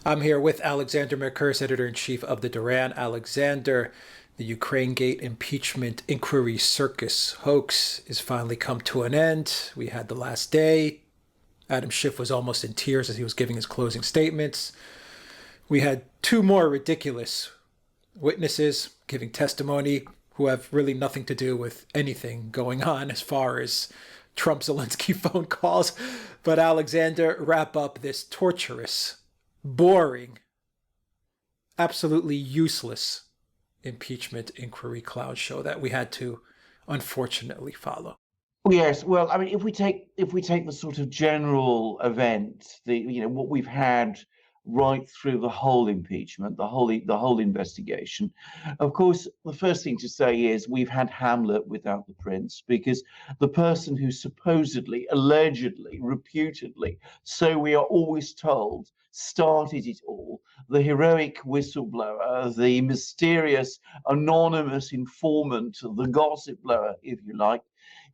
I'm here with Alexander Mercouris, editor-in-chief of the Duran. Alexander, the Ukrainegate impeachment inquiry circus hoax is finally come to an end. We had the last day. Adam Schiff was almost in tears as he was giving his closing statements. We had two more ridiculous witnesses giving testimony who have really nothing to do with anything going on as far as Trump-Zelensky phone calls. But Alexander, wrap up this torturous, boring, absolutely useless impeachment inquiry clown show that we had to unfortunately follow. Yes, well, I mean, if we take the sort of general event, what we've had right through the whole impeachment, the whole investigation, of course, the first thing to say is we've had Hamlet without the prince, because the person who supposedly, allegedly, reputedly, so we are always told, started it all, the heroic whistleblower, the mysterious anonymous informant, the gossip blower, if you like,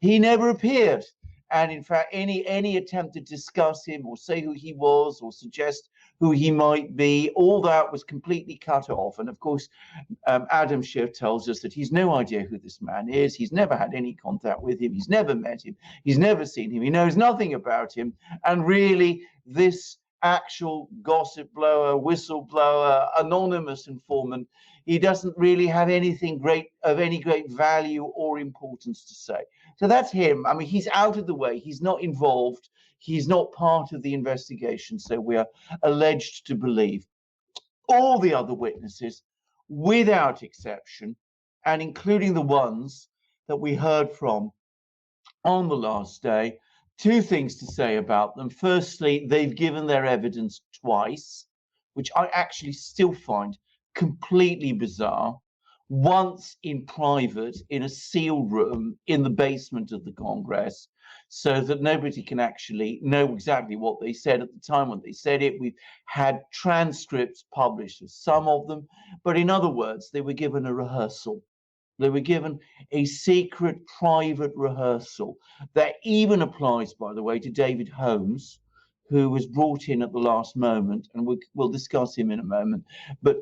he never appeared. And in fact, any attempt to discuss him or say who he was or suggest who he might be, all that was completely cut off. And of course, Adam Schiff tells us that he's no idea who this man is. He's never had any contact with him. He's never met him. He's never seen him. He knows nothing about him. And really, this actual gossip blower, whistleblower, anonymous informant, he doesn't really have anything great of any great value or importance to say. So that's him. I mean, he's out of the way. He's not involved. He's not part of the investigation. So we are alleged to believe all the other witnesses, without exception, and including the ones that we heard from on the last day. Two things to say about them. Firstly, they've given their evidence twice, which I actually still find completely bizarre. Once in private, in a sealed room in the basement of the Congress, so that nobody can actually know exactly what they said at the time when they said it. We've had transcripts published of some of them, but in other words, they were given a rehearsal. They were given a secret private rehearsal that even applies, by the way, to David Holmes, who was brought in at the last moment, and we'll discuss him in a moment. But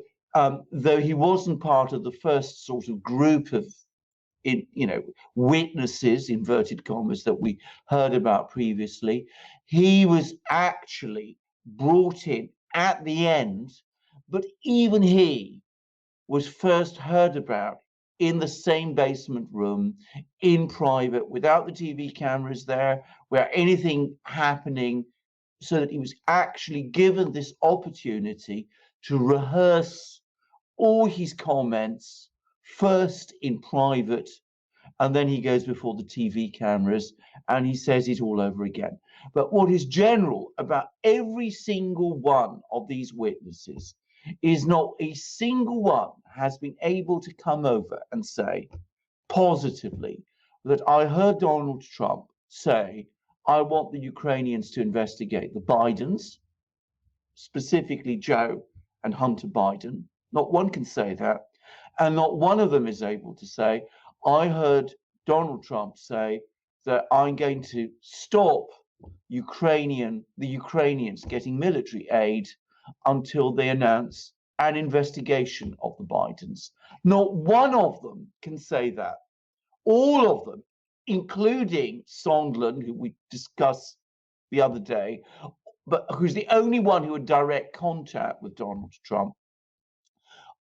though he wasn't part of the first sort of group of witnesses, inverted commas, that we heard about previously, he was actually brought in at the end, but even he was first heard about in the same basement room, in private, without the TV cameras there, without anything happening, so that he was actually given this opportunity to rehearse all his comments first in private, and then he goes before the TV cameras and he says it all over again. But what is general about every single one of these witnesses is not a single one has been able to come over and say positively that I heard Donald Trump say, I want the Ukrainians to investigate the Bidens, specifically Joe and Hunter Biden. Not one can say that. And not one of them is able to say, I heard Donald Trump say that I'm going to stop the Ukrainians getting military aid until they announce an investigation of the Bidens. Not one of them can say that. All of them, including Sondland, who we discussed the other day, but who's the only one who had direct contact with Donald Trump,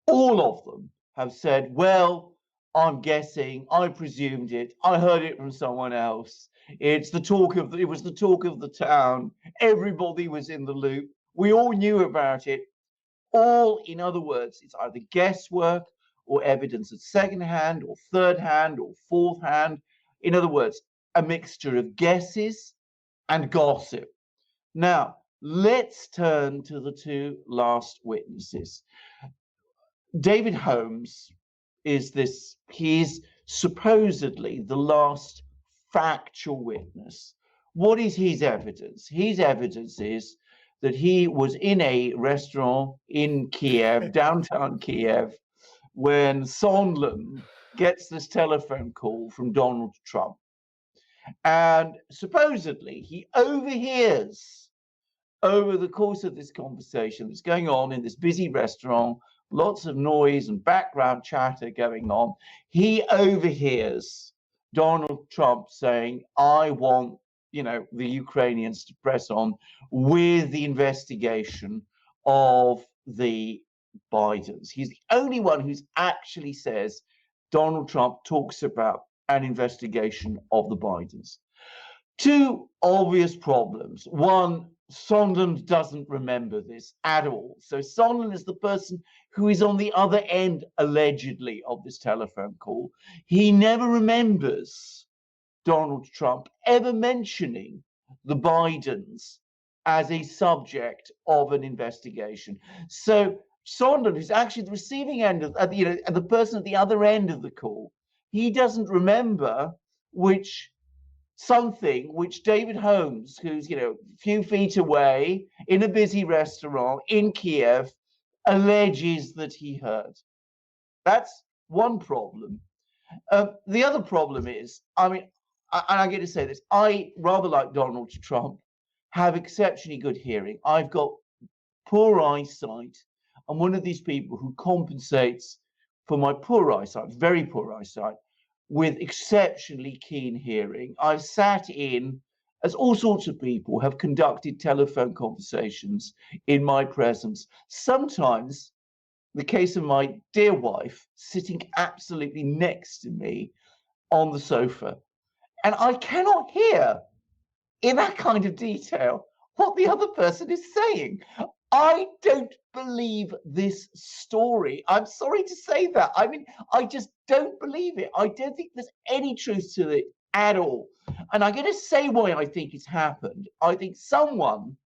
all of them have said, well, I'm guessing, I presumed it, I heard it from someone else. It was the talk of the town. Everybody was in the loop. We all knew about it. All, in other words, it's either guesswork or evidence at second hand or third hand or fourth hand. In other words, a mixture of guesses and gossip. Now, let's turn to the two last witnesses. David Holmes he's supposedly the last factual witness. What is his evidence? His evidence is that he was in a restaurant in Kiev, downtown Kiev, when Sondland gets this telephone call from Donald Trump. And supposedly he overhears over the course of this conversation that's going on in this busy restaurant, lots of noise and background chatter going on, he overhears Donald Trump saying, I want, the Ukrainians to press on with the investigation of the Bidens. He's the only one who's actually says Donald Trump talks about an investigation of the Bidens. Two obvious problems. One, Sondland doesn't remember this at all. So Sondland is the person who is on the other end, allegedly, of this telephone call. He never remembers Donald Trump ever mentioning the Bidens as a subject of an investigation. So Sondland, who's actually the receiving end of, the person at the other end of the call, he doesn't remember something which David Holmes, who's a few feet away in a busy restaurant in Kiev, alleges that he heard. That's one problem. The other problem is, and I get to say this, I, rather like Donald Trump, have exceptionally good hearing. I've got poor eyesight. I'm one of these people who compensates for my poor eyesight, very poor eyesight, with exceptionally keen hearing. I've sat in, as all sorts of people have conducted telephone conversations in my presence. Sometimes, the case of my dear wife sitting absolutely next to me on the sofa. And I cannot hear in that kind of detail what the other person is saying. I don't believe this story. I'm sorry to say that. I just don't believe it. I don't think there's any truth to it at all. And I'm going to say why I think it's happened. I think someone,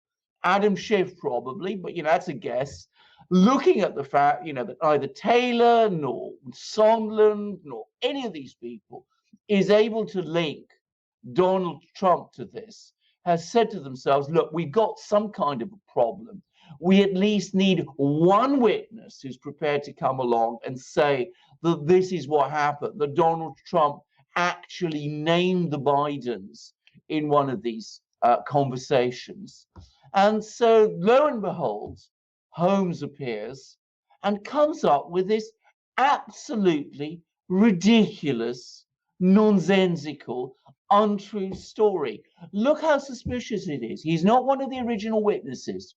Adam Schiff probably, but that's a guess, looking at the fact, that neither Taylor nor Sondland nor any of these people is able to link Donald Trump to this, has said to themselves, look, we've got some kind of a problem. We at least need one witness who's prepared to come along and say that this is what happened, that Donald Trump actually named the Bidens in one of these conversations. And so, lo and behold, Holmes appears and comes up with this absolutely ridiculous, nonsensical, untrue story. Look how suspicious it is. He's not one of the original witnesses.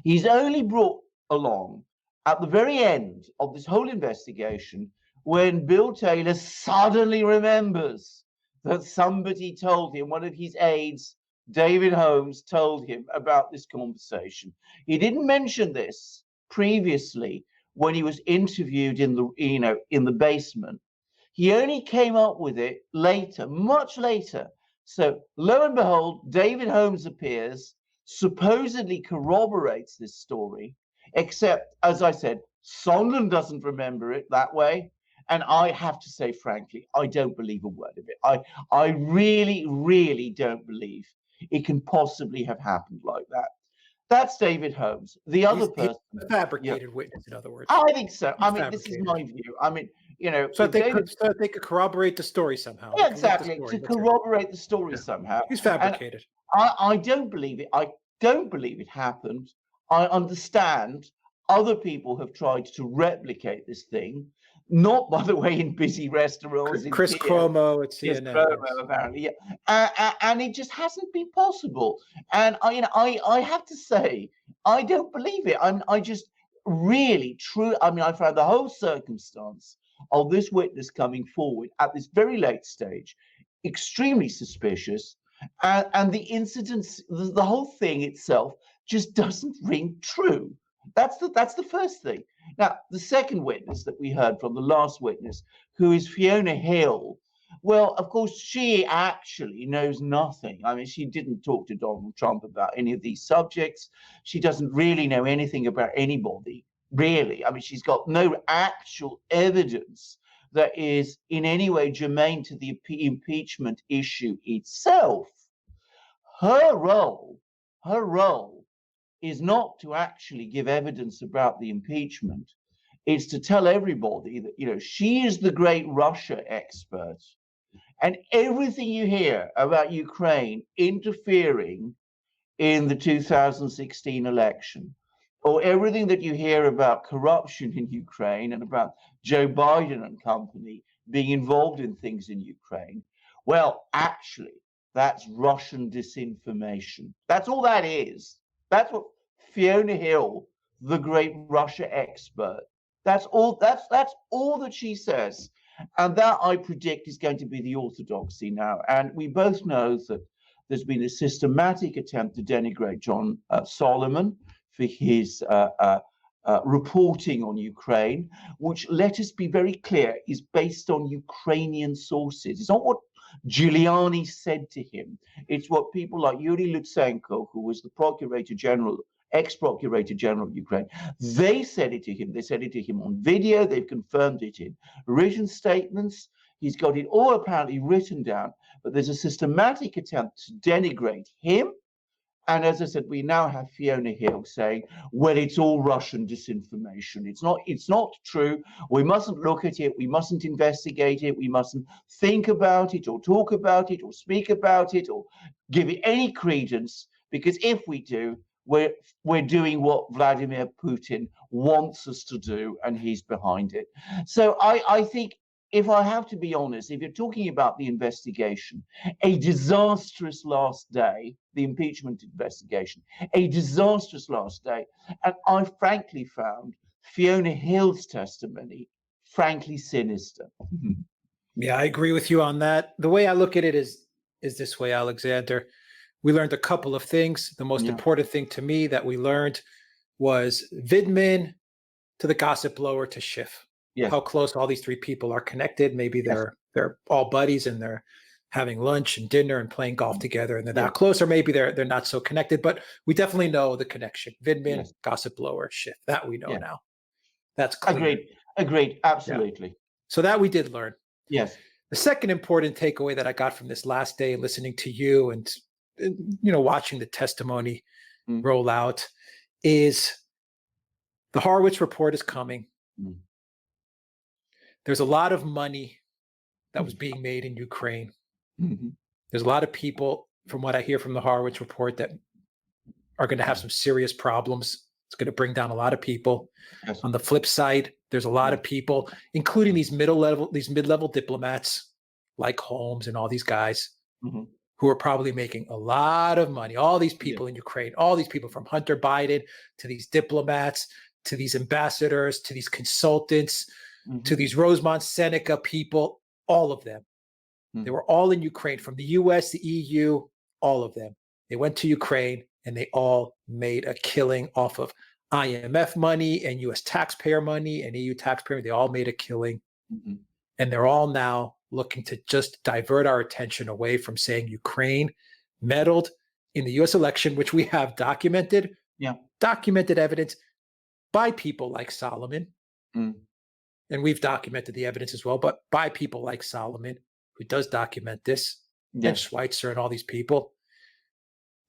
He's only brought along at the very end of this whole investigation when Bill Taylor suddenly remembers that somebody told him, one of his aides, David Holmes, told him about this conversation. He didn't mention this previously when he was interviewed in the basement. He only came up with it later, much later. So lo and behold, David Holmes appears, supposedly corroborates this story, except, as I said, Sondland doesn't remember it that way. And I have to say, frankly, I don't believe a word of it. I really, really don't believe it can possibly have happened like that. That's David Holmes. The other person, he's a fabricated witness, in other words. I think so. This is my view. So they could corroborate the story somehow. Yeah, exactly, to corroborate the story somehow. He's fabricated. And I don't believe it. I don't believe it happened. I understand other people have tried to replicate this thing, not, by the way, in busy restaurants. Chris Cuomo at CNN. Cuomo, apparently, yeah. And it just hasn't been possible. And I have to say, I don't believe it. I just really I found the whole circumstance of this witness coming forward at this very late stage extremely suspicious. And the incidents, the whole thing itself just doesn't ring true. That's the first thing. Now, the second witness that we heard from, the last witness, who is Fiona Hill, well, of course, she actually knows nothing. She didn't talk to Donald Trump about any of these subjects. She doesn't really know anything about anybody, really. She's got no actual evidence that is in any way germane to the impeachment issue itself. Her role is not to actually give evidence about the impeachment. It's to tell everybody that, she is the great Russia expert. And everything you hear about Ukraine interfering in the 2016 election, or everything that you hear about corruption in Ukraine and about Joe Biden and company being involved in things in Ukraine, well, actually, that's Russian disinformation. That's all that is. That's what Fiona Hill, the great Russia expert, that's all that she says. And that, I predict, is going to be the orthodoxy now. And we both know that there's been a systematic attempt to denigrate John Solomon for his reporting on Ukraine, which, let us be very clear, is based on Ukrainian sources. It's not what Giuliani said to him. It's what people like Yuri Lutsenko, who was the Procurator General, ex-Procurator General of Ukraine, they said it to him. They said it to him on video. They've confirmed it in written statements. He's got it all apparently written down. But there's a systematic attempt to denigrate him. And as I said, we now have Fiona Hill saying, well, it's all Russian disinformation. It's not true. We mustn't look at it. We mustn't investigate it. We mustn't think about it or talk about it or speak about it or give it any credence, because if we do, we're doing what Vladimir Putin wants us to do, and he's behind it. So I think, if I have to be honest, if you're talking about the investigation, a disastrous last day, the impeachment investigation, a disastrous last day, and I frankly found Fiona Hill's testimony frankly sinister. Yeah, I agree with you on that. The way I look at it is this way, Alexander. We learned a couple of things. The most important thing to me that we learned was Vidman to the gossip blower to Schiff. Yes. How close all these three people are connected. Maybe they're all buddies and they're having lunch and dinner and playing golf together, and they're that close, or maybe they're not so connected. But we definitely know the connection. Vidman, gossip blower, Schiff. That we know now. That's clear. Agreed. Absolutely. Yeah. So that we did learn. Yes. The second important takeaway that I got from this last day, listening to you and watching the testimony roll out, is the Horowitz report is coming. There's a lot of money that was being made in Ukraine. There's a lot of people, from what I hear from the Horowitz report, that are going to have some serious problems. It's going to bring down a lot of people. Yes. On the flip side, there's a lot of people, including these mid-level diplomats like Holmes and all these guys, who are probably making a lot of money. All these people in Ukraine, all these people, from Hunter Biden to these diplomats, to these ambassadors, to these consultants, to these Rosemont Seneca people, all of them. They were all in Ukraine, from the US, the EU, all of them. They went to Ukraine and they all made a killing off of IMF money and US taxpayer money and EU taxpayer money. They all made a killing. And they're all now looking to just divert our attention away from saying Ukraine meddled in the US election, which we have documented evidence by people like Solomon. And we've documented the evidence as well, but by people like Solomon, who does document this, and Schweitzer and all these people.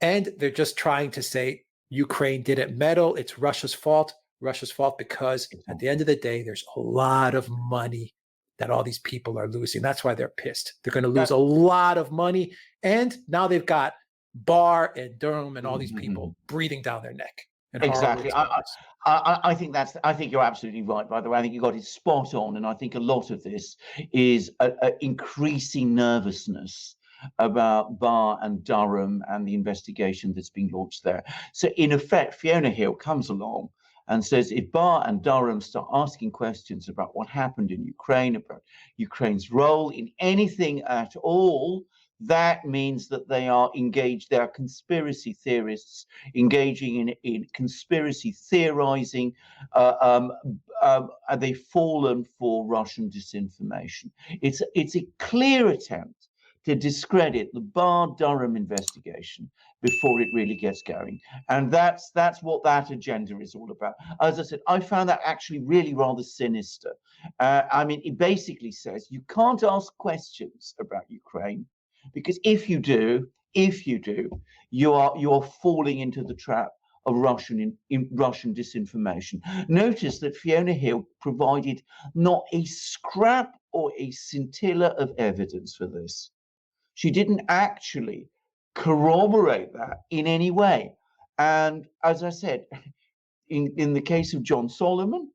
And they're just trying to say Ukraine didn't meddle. It's Russia's fault. Russia's fault because at the end of the day, there's a lot of money that all these people are losing. That's why they're pissed. They're going to lose a lot of money. And now they've got Barr and Durham and all these people breathing down their neck. Exactly. I think you're absolutely right, by the way. I think you got it spot on. And I think a lot of this is a increasing nervousness about Barr and Durham and the investigation that's being launched there. So in effect, Fiona Hill comes along and says, if Barr and Durham start asking questions about what happened in Ukraine, about Ukraine's role in anything at all, that means that they are engaged, they are conspiracy theorists engaging in conspiracy theorizing. They've fallen for Russian disinformation. It's a clear attempt to discredit the Barr-Durham investigation before it really gets going. And that's what that agenda is all about. As I said, I found that actually really rather sinister. I mean, it basically says you can't ask questions about Ukraine, because if you do, you are falling into the trap of Russian disinformation. Notice that Fiona Hill provided not a scrap or a scintilla of evidence for this. She didn't actually corroborate that in any way. And as I said, in the case of John Solomon,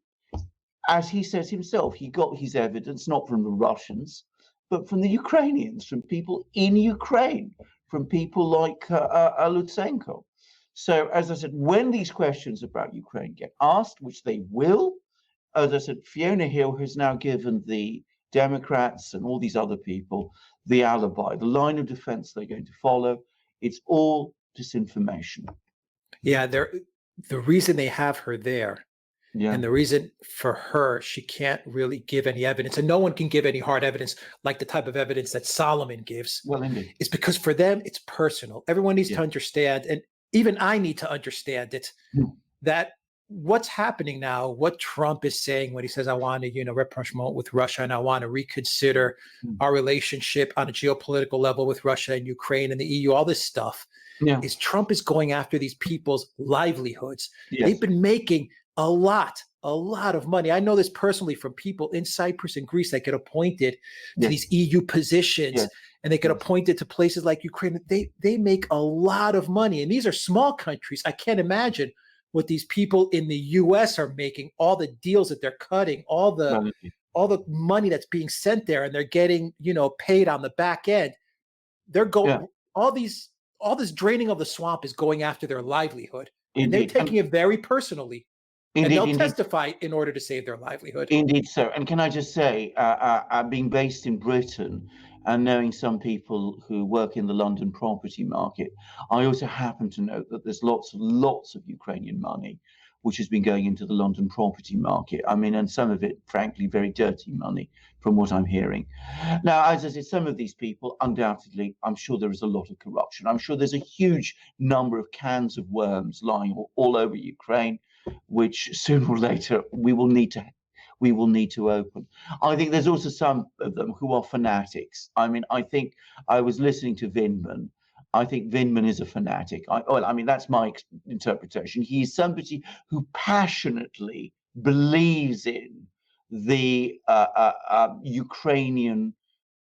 as he says himself, he got his evidence not from the Russians, but from the Ukrainians, from people in Ukraine, from people like Lutsenko. So, as I said, when these questions about Ukraine get asked, which they will, as I said, Fiona Hill has now given the Democrats and all these other people the alibi, the line of defense they're going to follow. It's all disinformation. Yeah, the reason they have her there, and the reason for her, she can't really give any evidence, and no one can give any hard evidence like the type of evidence that Solomon gives, is because for them, it's personal. Everyone needs to understand, and even I need to understand it, that what's happening now, what Trump is saying when he says, I want to, rapprochement with Russia, and I want to reconsider our relationship on a geopolitical level with Russia and Ukraine and the EU, all this stuff, is Trump is going after these people's livelihoods. They've been making a lot of money. I know this personally from people in Cyprus and Greece that get appointed to these EU positions, and they get appointed to places like Ukraine. They make a lot of money, and these are small countries. I can't imagine what these people in the US are making, all the deals that they're cutting, all the money that's being sent there, and they're getting, paid on the back end. They're going all this draining of the swamp is going after their livelihood. And they're taking it very personally. And they'll testify in order to save their livelihood. Indeed, so. And can I just say, being based in Britain and knowing some people who work in the London property market, I also happen to know that there's lots of Ukrainian money which has been going into the London property market. I mean, and some of it, frankly, very dirty money from what I'm hearing. Now, as I said, some of these people, undoubtedly, I'm sure there is a lot of corruption. I'm sure there's a huge number of cans of worms lying all over Ukraine, which sooner or later we will need to open. I think there's also some of them who are fanatics. I mean, I think I was listening to Vindman. I think Vindman is a fanatic. That's my interpretation. He is somebody who passionately believes in the Ukrainian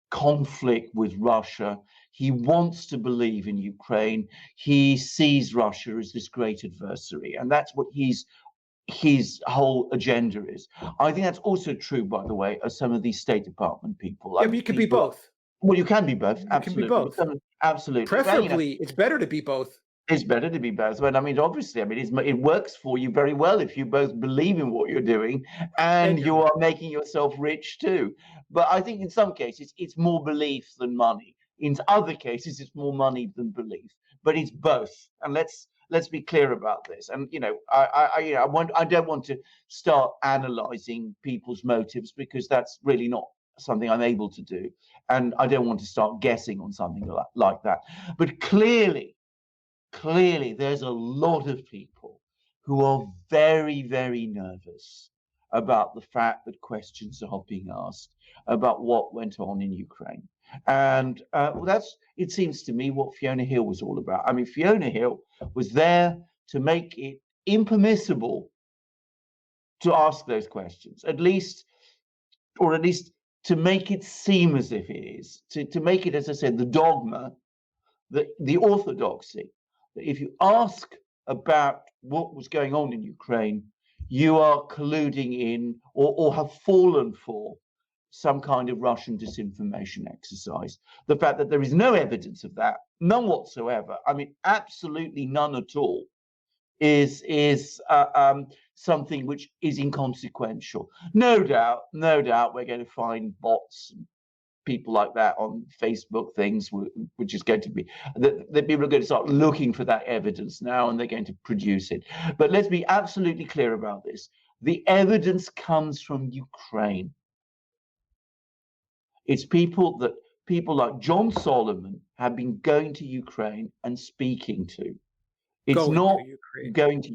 conflict with Russia. He wants to believe in Ukraine. He sees Russia as this great adversary, and that's what his whole agenda is. I think that's also true, by the way, of some of these State Department people. Yeah, but you can be both. Well, you can be both. Absolutely. You can be both. Absolutely. Preferably, it's better to be both. It's better to be both. But obviously, it works for you very well if you both believe in what you're doing and you are making yourself rich too. But I think in some cases, it's more belief than money. In other cases, it's more money than belief. But it's both. And let's be clear about this. And I don't want to start analyzing people's motives, because that's really not something I'm able to do, and I don't want to start guessing on something like that. But clearly, there's a lot of people who are very, very nervous about the fact that questions are being asked about what went on in Ukraine. And that's, it seems to me, what Fiona Hill was all about. I mean, Fiona Hill was there to make it impermissible to ask those questions, at least to make it seem as if it is, to make it, as I said, the dogma, the orthodoxy, that if you ask about what was going on in Ukraine, you are colluding in or have fallen for some kind of Russian disinformation exercise. The fact that there is no evidence of that, none whatsoever, absolutely none at all, is something which is inconsequential. No doubt we're going to find bots and people like that on Facebook things, which is going to be, that people are going to start looking for that evidence now, and they're going to produce it. But let's be absolutely clear about this. The evidence comes from Ukraine. It's people like John Solomon have been going to Ukraine and speaking to. It's going to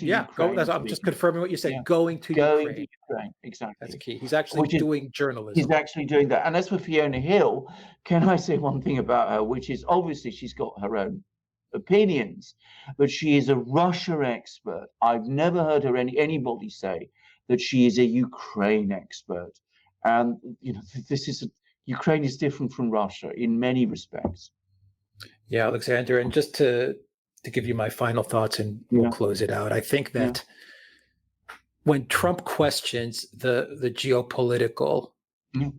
Ukraine. I'm just confirming what you said. Going to Ukraine. Exactly. That's key. He's actually doing journalism. He's actually doing that. And as for Fiona Hill, can I say one thing about her, which is obviously she's got her own opinions, but she is a Russia expert. I've never heard anybody say that she is a Ukraine expert. And Ukraine is different from Russia in many respects. Yeah, Alexander, and just to give you my final thoughts and we'll Yeah, close it out. I think yeah, that when Trump questions the geopolitical yeah,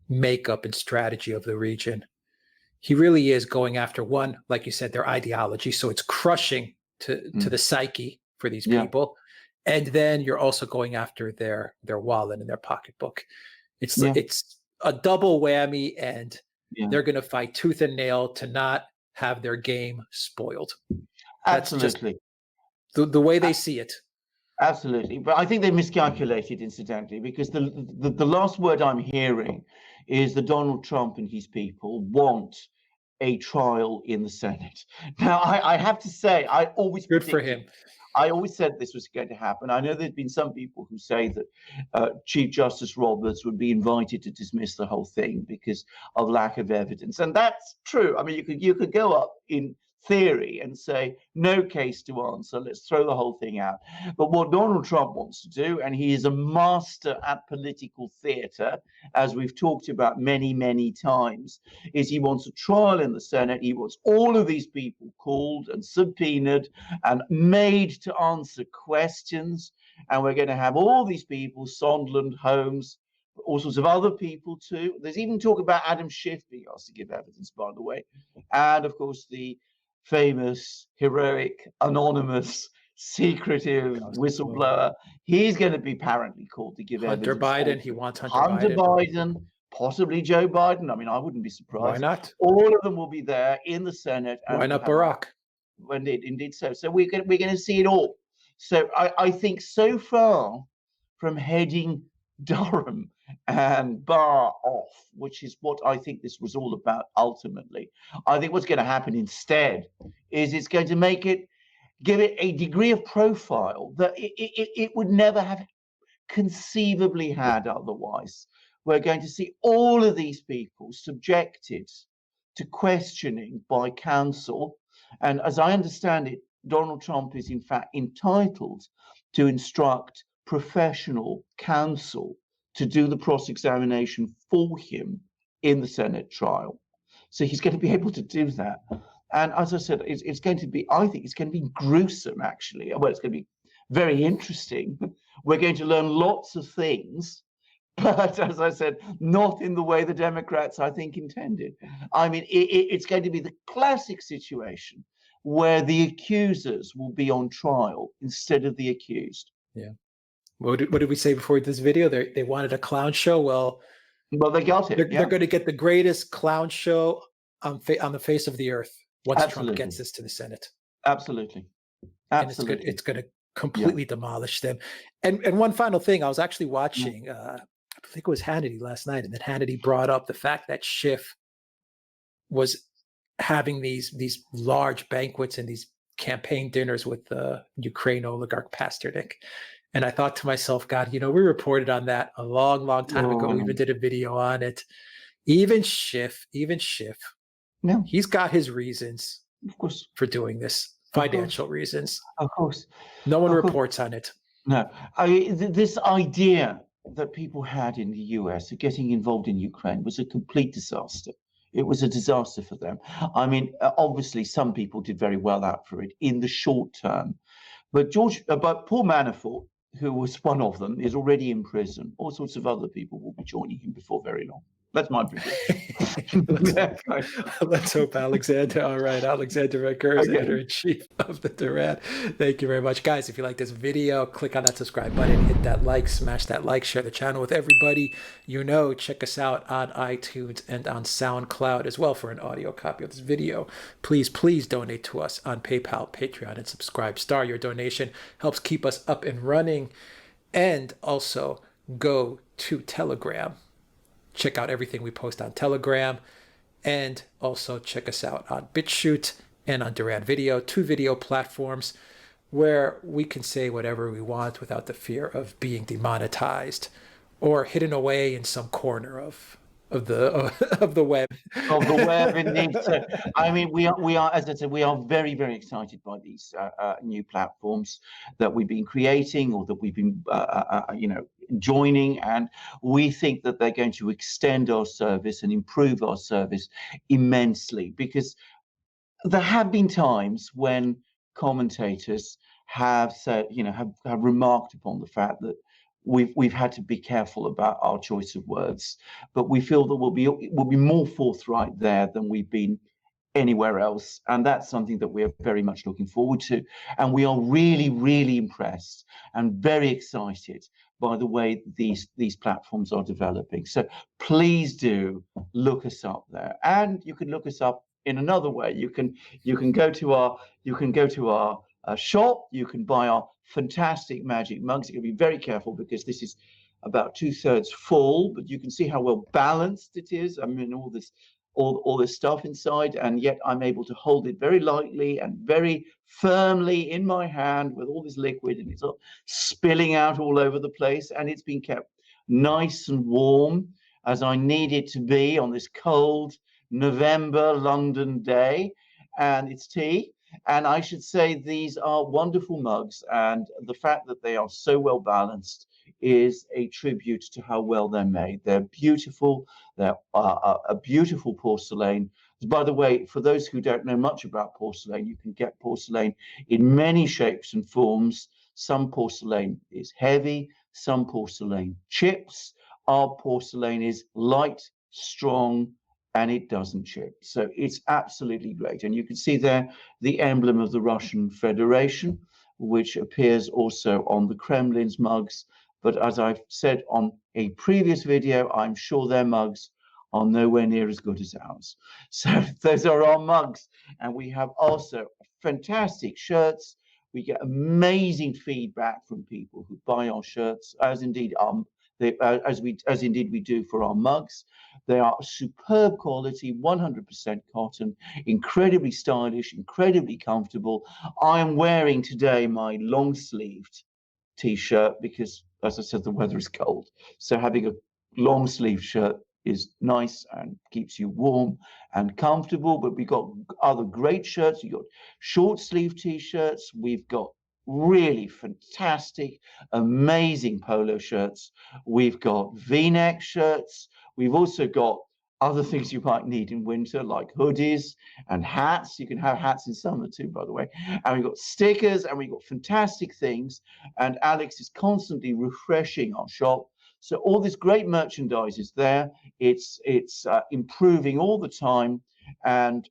makeup and strategy of the region, he really is going after one, like you said, their ideology. So it's crushing to mm, the psyche for these yeah, people. And then you're also going after their wallet and their pocketbook. yeah, It's a double whammy, and yeah. they're going to fight tooth and nail to not have their game spoiled. That's just Absolutely. the way they see it. Absolutely, but I think they miscalculated, incidentally, because the last word I'm hearing is that Donald Trump and his people want a trial in the Senate. Now, I have to say, Good for him. I always said this was going to happen. I know there's been some people who say that Chief Justice Roberts would be invited to dismiss the whole thing because of lack of evidence, and that's true. I mean, you could go up in theory and say no case to answer. Let's throw the whole thing out. But what Donald Trump wants to do, and he is a master at political theater, as we've talked about many, many times, is he wants a trial in the Senate. He wants all of these people called and subpoenaed and made to answer questions. And we're going to have all these people, Sondland, Holmes, all sorts of other people too. There's even talk about Adam Schiff being asked to give evidence, by the way. And of course, the famous, heroic, anonymous, secretive whistleblower. He's going to be apparently called to give Hunter evidence. Biden, he wants Hunter Hunter Biden. Biden, possibly Joe Biden. I mean, I wouldn't be Why surprised. not? All of them will be there in the Senate. And Why not Barack? Indeed so. So we're going to see it all. So I think so far from heading Durham and Barr off, which is what I think this was all about ultimately, I think what's going to happen instead is it's going to give it a degree of profile that it would never have conceivably had otherwise. We're going to see all of these people subjected to questioning by counsel. And as I understand it, Donald Trump is in fact entitled to instruct professional counsel to do the cross-examination for him in the Senate trial. So he's going to be able to do that. And as I said, it's going to be, I think it's going to be gruesome, actually. Well, it's going to be very interesting. We're going to learn lots of things, but as I said, not in the way the Democrats, I think, intended. I mean, it's going to be the classic situation where the accusers will be on trial instead of the accused. Yeah. What did we say before this video? They wanted a clown show. Well, they got it. They're going to get the greatest clown show on the face of the earth once Absolutely. Trump gets this to the Senate. Absolutely. Absolutely. And it's going to completely demolish them. And one final thing, I was actually watching, I think it was Hannity last night, and then Hannity brought up the fact that Schiff was having these large banquets and these campaign dinners with the Ukraine oligarch Pasternak. And I thought to myself, God, we reported on that a long, long time ago. We even did a video on it. Even Schiff, he's got his reasons, of course, for doing this, financial reasons. Of course. No one reports on it. No. This idea that people had in the US of getting involved in Ukraine was a complete disaster. It was a disaster for them. I mean, obviously, some people did very well out for it in the short term. But Paul Manafort, who was one of them, is already in prison. All sorts of other people will be joining him before very long. That's my prediction. Let's hope, Alexander. All right, Alexander Mercouris, editor-in-chief of the Duran. Thank you very much. Guys, if you like this video, click on that subscribe button, hit that like, smash that like, share the channel with everybody you know. Check us out on iTunes and on Soundcloud as well for an audio copy of this video. Please, please donate to us on PayPal, Patreon, and Subscribe Star. Your donation helps keep us up and running. And also, go to Telegram. Check out everything we post on Telegram, and also check us out on BitChute and on Duran Video, 2 video platforms where we can say whatever we want without the fear of being demonetized or hidden away in some corner of the web. Of the web, indeed. So, I mean, we are, as I said, we are very, very excited by these new platforms that we've been creating or that we've been, joining, and we think that they're going to extend our service and improve our service immensely, because there have been times when commentators have said, have remarked upon the fact that we've had to be careful about our choice of words, but we feel that we'll be more forthright there than we've been anywhere else, and that's something that we're very much looking forward to. And we are really, really impressed and very excited by the way these platforms are developing. So please do look us up there, and you can look us up in another way. You can go to our shop. You can buy our fantastic magic mugs. You've got to be very careful because this is about 2/3 full, but you can see how well balanced it is. I mean, all this stuff inside, and yet I'm able to hold it very lightly and very firmly in my hand with all this liquid, and it's all spilling out all over the place, and it's been kept nice and warm as I need it to be on this cold November London day. And it's tea, and I should say these are wonderful mugs, and the fact that they are so well balanced is a tribute to how well they're made. They're beautiful. They're a beautiful porcelain. By the way, for those who don't know much about porcelain, you can get porcelain in many shapes and forms. Some porcelain is heavy, some porcelain chips. Our porcelain is light, strong, and it doesn't chip. So it's absolutely great. And you can see there the emblem of the Russian Federation, which appears also on the Kremlin's mugs. But as I've said on a previous video, I'm sure their mugs are nowhere near as good as ours. So those are our mugs. And we have also fantastic shirts. We get amazing feedback from people who buy our shirts, as indeed we do for our mugs. They are superb quality, 100% cotton, incredibly stylish, incredibly comfortable. I am wearing today my long-sleeved t-shirt because, as I said, the weather is cold. So having a long sleeve shirt is nice and keeps you warm and comfortable. But we've got other great shirts. We've got short sleeve t-shirts. We've got really fantastic, amazing polo shirts. We've got V-neck shirts. We've also got other things you might need in winter, like hoodies and hats. You can have hats in summer too, by the way. And we've got stickers, and we've got fantastic things. And Alex is constantly refreshing our shop. So all this great merchandise is there. It's improving all the time. And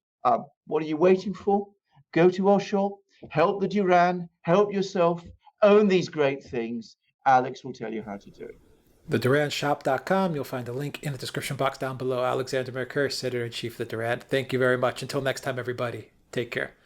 what are you waiting for? Go to our shop, help the Duran, help yourself, own these great things. Alex will tell you how to do it. TheDuranShop.com. You'll find a link in the description box down below. Alexander Mercouris, editor-in-chief of the Duran. Thank you very much. Until next time, everybody. Take care.